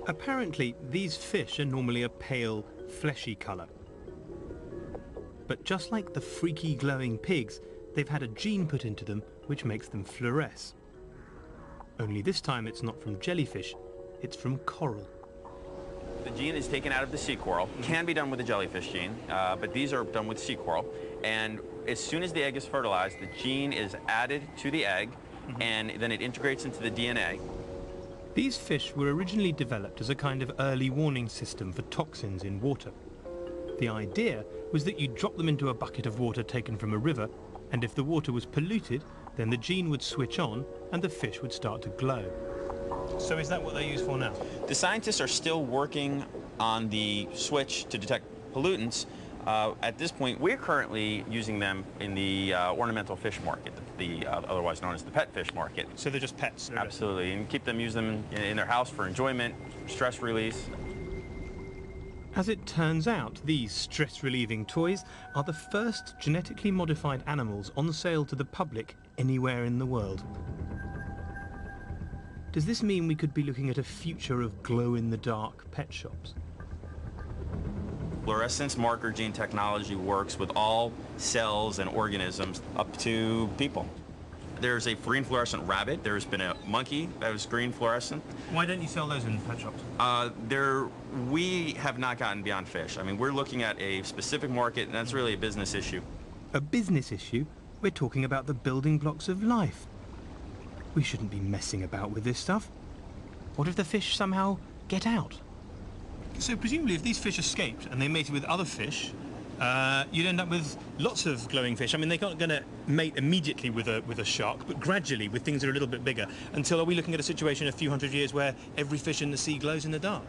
Apparently, these fish are normally a pale, fleshy colour. But just like the freaky glowing pigs, they've had a gene put into them which makes them fluoresce. Only this time it's not from jellyfish, it's from coral. The gene is taken out of the sea coral. Can be done with the jellyfish gene, but these are done with sea coral. And as soon as the egg is fertilized, the gene is added to the egg, and then it integrates into the DNA. These fish were originally developed as a kind of early warning system for toxins in water. The idea was that you'd drop them into a bucket of water taken from a river, and if the water was polluted, then the gene would switch on and the fish would start to glow. So is that what they're used for now? The scientists are still working on the switch to detect pollutants. At this point, we're currently using them in the ornamental fish market, otherwise known as the pet fish market. So they're just pets? Absolutely, and use them in their house for enjoyment, stress release. As it turns out, these stress-relieving toys are the first genetically modified animals on sale to the public anywhere in the world. Does this mean we could be looking at a future of glow-in-the-dark pet shops? Fluorescence marker gene technology works with all cells and organisms up to people. There's a green fluorescent rabbit. There's been a monkey that was green fluorescent. Why don't you sell those in pet shops? We have not gotten beyond fish. I mean, we're looking at a specific market, and that's really a business issue. A business issue? We're talking about the building blocks of life. We shouldn't be messing about with this stuff. What if the fish somehow get out? So presumably if these fish escaped and they mated with other fish, you'd end up with lots of glowing fish. I mean, they're not going to mate immediately with a shark, but gradually with things that are a little bit bigger. Until, are we looking at a situation in a few hundred years where every fish in the sea glows in the dark?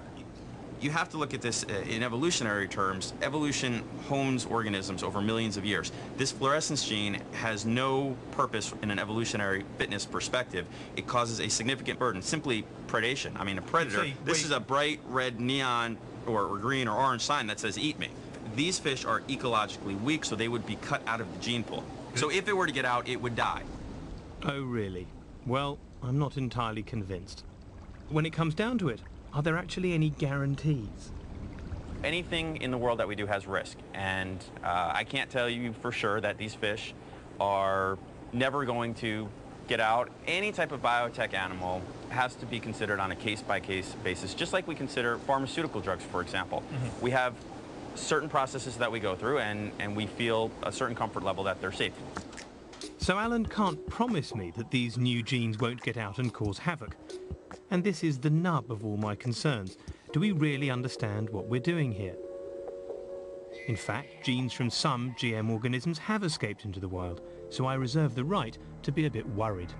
You have to look at this in evolutionary terms. Evolution hones organisms over millions of years. This fluorescence gene has no purpose in an evolutionary fitness perspective. It causes a significant burden, simply predation. I mean, a predator, this is a bright red neon or green or orange sign that says eat me. These fish are ecologically weak, so they would be cut out of the gene pool. So if it were to get out, it would die. Oh, really? Well, I'm not entirely convinced. When it comes down to it, are there actually any guarantees? Anything in the world that we do has risk, and I can't tell you for sure that these fish are never going to get out. Any type of biotech animal has to be considered on a case-by-case basis, just like we consider pharmaceutical drugs, for example. We have certain processes that we go through, and we feel a certain comfort level that they're safe. So Alan can't promise me that these new genes won't get out and cause havoc. And this is the nub of all my concerns. Do we really understand what we're doing here? In fact, genes from some GM organisms have escaped into the wild, so I reserve the right to be a bit worried.